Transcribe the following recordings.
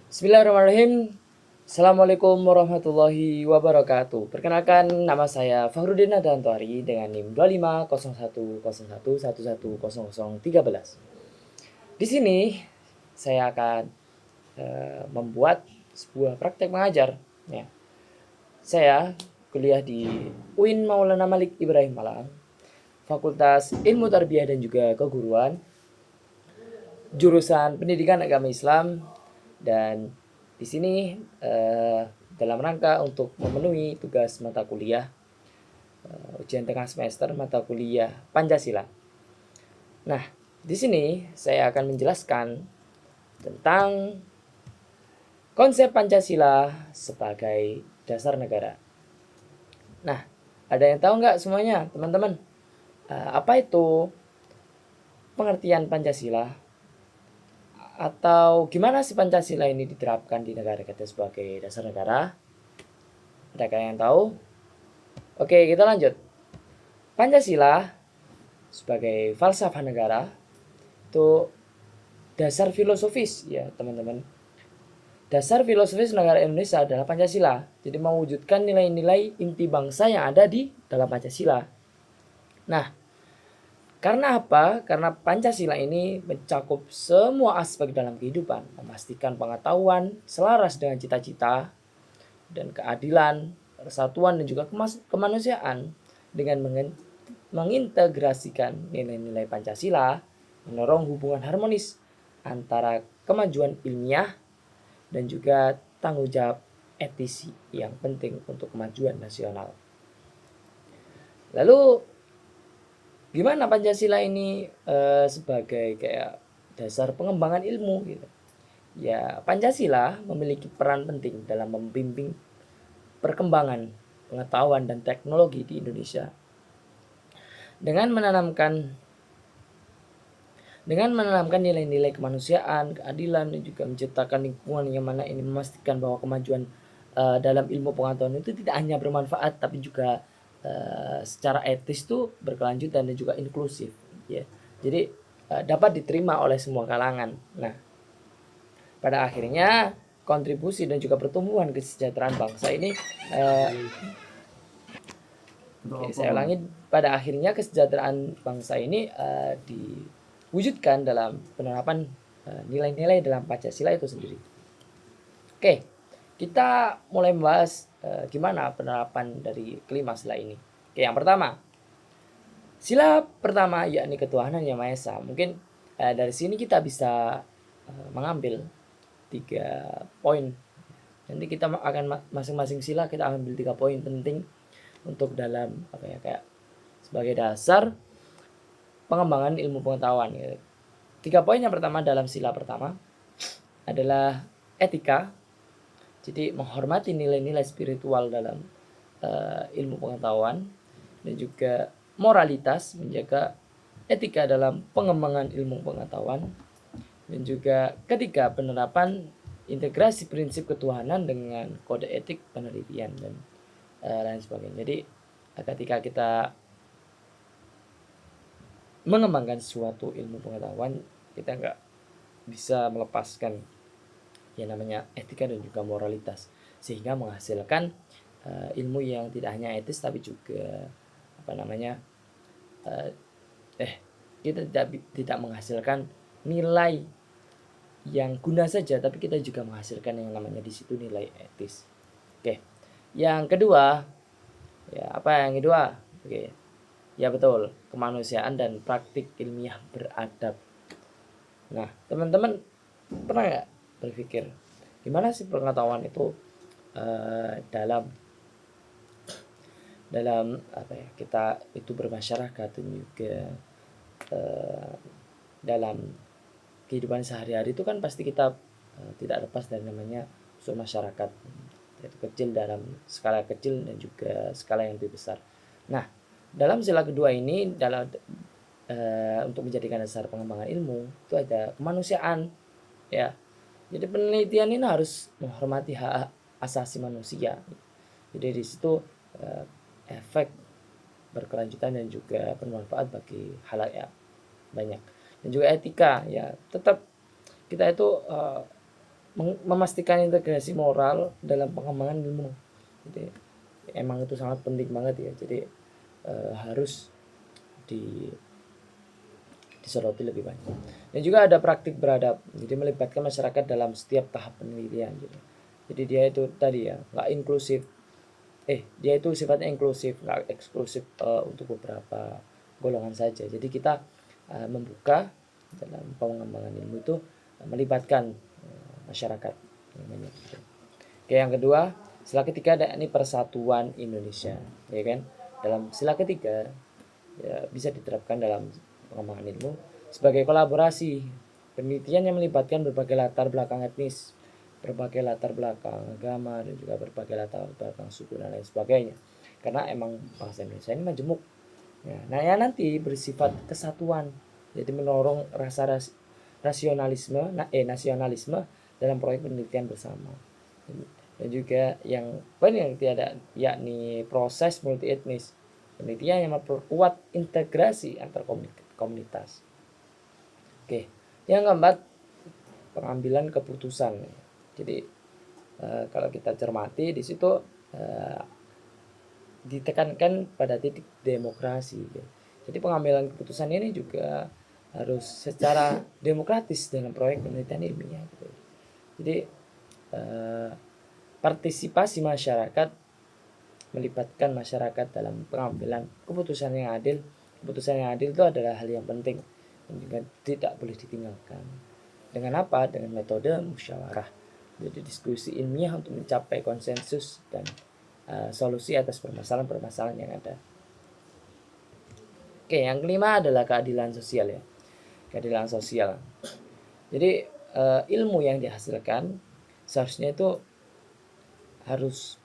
Bismillahirrahmanirrahim. Assalamualaikum warahmatullahi wabarakatuh. Perkenalkan, nama saya Fahrudin Adantoari dengan NIM 250101110013. Di sini saya akan membuat sebuah praktek mengajar. Ya. Saya kuliah di UIN Maulana Malik Ibrahim Malang, Fakultas Ilmu Tarbiyah dan juga Keguruan, jurusan Pendidikan Agama Islam, dan di sini dalam rangka untuk memenuhi tugas mata kuliah ujian tengah semester mata kuliah Pancasila. Nah, di sini saya akan menjelaskan tentang konsep Pancasila sebagai dasar negara. Nah, ada yang tahu nggak semuanya, teman-teman? Apa itu pengertian Pancasila? Atau gimana sih Pancasila ini diterapkan di negara kita sebagai dasar negara? Adakah yang tahu? Oke, kita lanjut. Pancasila sebagai falsafah negara itu dasar filosofis ya teman-teman. Dasar filosofis negara Indonesia adalah Pancasila. Jadi mewujudkan nilai-nilai inti bangsa yang ada di dalam Pancasila. Nah, karena apa? Karena Pancasila ini mencakup semua aspek dalam kehidupan, memastikan pengetahuan selaras dengan cita-cita dan keadilan, persatuan dan juga kemanusiaan dengan mengintegrasikan nilai-nilai Pancasila, mendorong hubungan harmonis antara kemajuan ilmiah dan juga tanggung jawab etis yang penting untuk kemajuan nasional. Lalu gimana Pancasila ini sebagai kayak dasar pengembangan ilmu gitu. Ya, Pancasila memiliki peran penting dalam membimbing perkembangan pengetahuan dan teknologi di Indonesia dengan menanamkan nilai-nilai kemanusiaan, keadilan, dan juga menciptakan lingkungan yang mana ini memastikan bahwa kemajuan dalam ilmu pengetahuan itu tidak hanya bermanfaat tapi juga secara etis tuh berkelanjutan dan juga inklusif ya. Jadi dapat diterima oleh semua kalangan. Nah, pada akhirnya kontribusi dan juga pertumbuhan kesejahteraan bangsa ini saya ulangi, pada akhirnya kesejahteraan bangsa ini diwujudkan dalam penerapan nilai-nilai dalam Pancasila itu sendiri. Oke, kita mulai membahas gimana penerapan dari kelima sila ini. Oke, yang pertama, sila pertama yakni ketuhanan yang Maha Esa. Mungkin dari sini kita bisa mengambil 3 poin. Nanti kita akan masing-masing sila kita ambil 3 poin penting untuk dalam kayak sebagai dasar pengembangan ilmu pengetahuan. 3 poin yang pertama dalam sila pertama adalah etika. Jadi menghormati nilai-nilai spiritual dalam ilmu pengetahuan, dan juga moralitas, menjaga etika dalam pengembangan ilmu pengetahuan, dan juga ketiga penerapan integrasi prinsip ketuhanan dengan kode etik penelitian dan lain sebagainya. Jadi ketika kita mengembangkan suatu ilmu pengetahuan, kita nggak bisa melepaskan yang namanya etika dan juga moralitas, sehingga menghasilkan ilmu yang tidak hanya etis tapi juga kita tidak menghasilkan nilai yang guna saja, tapi kita juga menghasilkan yang namanya di situ nilai etis. Oke, yang kedua ya apa yang kedua? Oke, ya betul, kemanusiaan dan praktik ilmiah beradab. Nah, teman-teman pernah nggak berpikir gimana sih pengetahuan itu dalam kita itu bermasyarakat dan juga dalam kehidupan sehari-hari itu kan pasti kita tidak lepas dari namanya unsur masyarakat, yaitu kecil dalam skala kecil dan juga skala yang lebih besar. Nah, dalam sila kedua ini untuk menjadikan dasar pengembangan ilmu itu ada kemanusiaan ya. Jadi penelitian ini harus menghormati hak asasi manusia. Jadi di situ efek berkelanjutan dan juga bermanfaat bagi halayak banyak. Dan juga etika ya, tetap kita itu memastikan integrasi moral dalam pengembangan ilmu. Jadi emang itu sangat penting banget ya. Jadi harus disoroti lebih banyak. Dan juga ada praktik beradab, jadi melibatkan masyarakat dalam setiap tahap penelitian gitu. Jadi dia itu tadi ya nggak inklusif, dia itu sifatnya inklusif, nggak eksklusif untuk beberapa golongan saja. Jadi kita membuka dalam pengembangan ilmu itu melibatkan masyarakat namanya gitu. Oke, yang kedua, sila ketiga ada ini persatuan Indonesia, ya kan? Dalam sila ketiga ya, bisa diterapkan dalam pengembangan ilmu sebagai kolaborasi penelitian yang melibatkan berbagai latar belakang etnis, berbagai latar belakang agama, dan juga berbagai latar belakang suku dan lain sebagainya. Karena emang bangsa Indonesia ini majemuk. Ya, nah ya nanti bersifat kesatuan, jadi mendorong rasa nasionalisme dalam proyek penelitian bersama. Dan juga yang paling tidak yakni proses multi etnis, penelitian yang memperkuat integrasi antar komunitas. Oke, yang keempat, pengambilan keputusan. Jadi kalau kita cermati di situ ditekankan pada titik demokrasi. Jadi pengambilan keputusan ini juga harus secara demokratis dalam proyek penelitian ilmiah. Jadi partisipasi masyarakat, melibatkan masyarakat dalam pengambilan keputusan yang adil. Keputusan yang adil itu adalah hal yang penting dan juga tidak boleh ditinggalkan. Dengan apa? Dengan metode musyawarah. Jadi diskusi ilmiah untuk mencapai konsensus dan solusi atas permasalahan-permasalahan yang ada. Oke, yang kelima adalah keadilan sosial ya. Keadilan sosial. Jadi ilmu yang dihasilkan seharusnya itu harus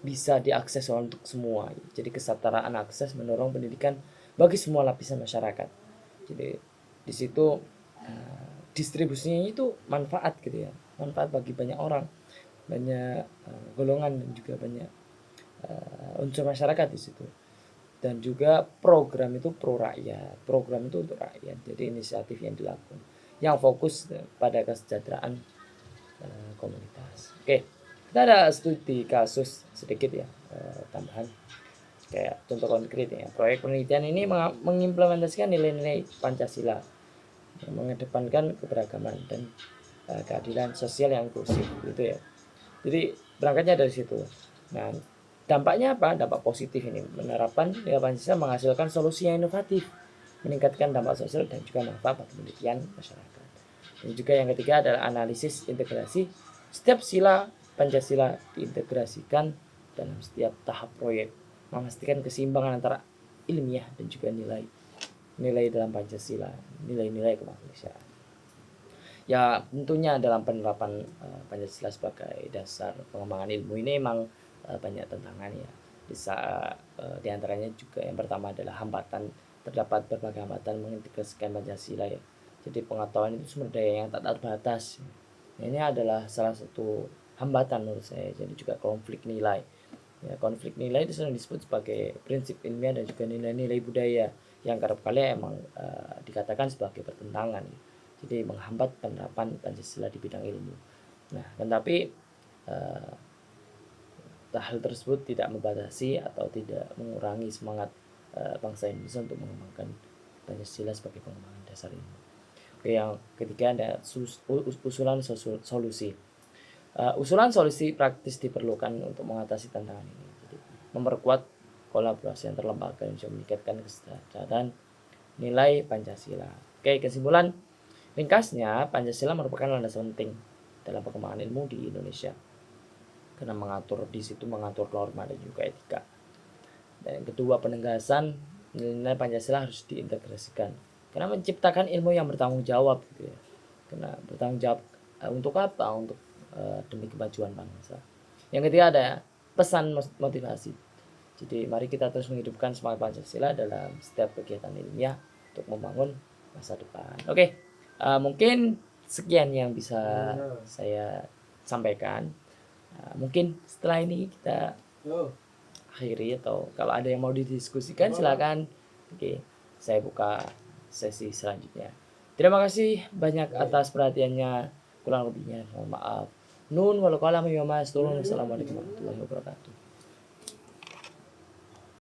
bisa diakses untuk semua. Jadi kesetaraan akses mendorong pendidikan bagi semua lapisan masyarakat. Jadi di situ distribusinya itu manfaat gitu ya, manfaat bagi banyak orang, banyak golongan dan juga banyak unsur masyarakat di situ. Dan juga program itu pro rakyat, program itu untuk rakyat. Jadi inisiatif yang dilakukan yang fokus pada kesejahteraan komunitas. Oke, kita ada studi kasus sedikit ya, tambahan kayak contoh konkret ya. Proyek penelitian ini mengimplementasikan nilai-nilai Pancasila yang mengedepankan keberagaman dan keadilan sosial yang inklusif gitu ya. Jadi berangkatnya dari situ. Nah, dampaknya apa? Dampak positif ini menerapkan nilai Pancasila menghasilkan solusi yang inovatif, meningkatkan dampak sosial dan juga manfaat bagi penelitian masyarakat. Dan juga yang ketiga adalah analisis integrasi. Setiap sila Pancasila diintegrasikan dalam setiap tahap proyek, memastikan keseimbangan antara ilmiah dan juga nilai dalam Pancasila, nilai-nilai kemanusiaan. Ya tentunya dalam penerapan Pancasila sebagai dasar pengembangan ilmu ini memang banyak tantangan ya. Di antaranya juga yang pertama adalah hambatan, terdapat berbagai hambatan mengintegrasikan Pancasila ya. Jadi pengetahuan itu sumber daya yang tak terbatas. Nah, ini adalah salah satu hambatan menurut saya. Jadi juga konflik nilai. Ya, konflik nilai itu sering disebut sebagai prinsip ilmiah dan juga nilai-nilai budaya yang kerap kali emang dikatakan sebagai pertentangan. Jadi menghambat penerapan Pancasila di bidang ilmu. Nah, tetapi hal tersebut tidak membatasi atau tidak mengurangi semangat bangsa Indonesia untuk mengembangkan Pancasila sebagai pengembangan dasar ilmu. Oke, yang ketiga ada usulan solusi. Usulan solusi praktis diperlukan untuk mengatasi tantangan ini. Jadi, memperkuat kolaborasi antar lembaga yang bisa meningkatkan kesadaran nilai Pancasila. Oke, kesimpulan ringkasnya, Pancasila merupakan landasan penting dalam pengembangan ilmu di Indonesia. Karena mengatur norma dan juga etika. Dan yang kedua, penegasan nilai Pancasila harus diintegrasikan. Karena menciptakan ilmu yang bertanggung jawab gitu ya. Karena bertanggung jawab untuk apa? Untuk demi kemajuan bangsa. Yang ketiga ada pesan motivasi. Jadi mari kita terus menghidupkan semangat Pancasila dalam setiap kegiatan ilmiah untuk membangun masa depan. Oke, mungkin sekian yang bisa saya sampaikan. Mungkin setelah ini kita akhiri, atau kalau ada yang mau didiskusikan silakan. Oke, saya buka sesi selanjutnya. Terima kasih banyak atas perhatiannya. Kurang lebihnya mohon maaf. Nun wal qalam mimma yasturun. Wassalamualaikum warahmatullahi wabarakatuh.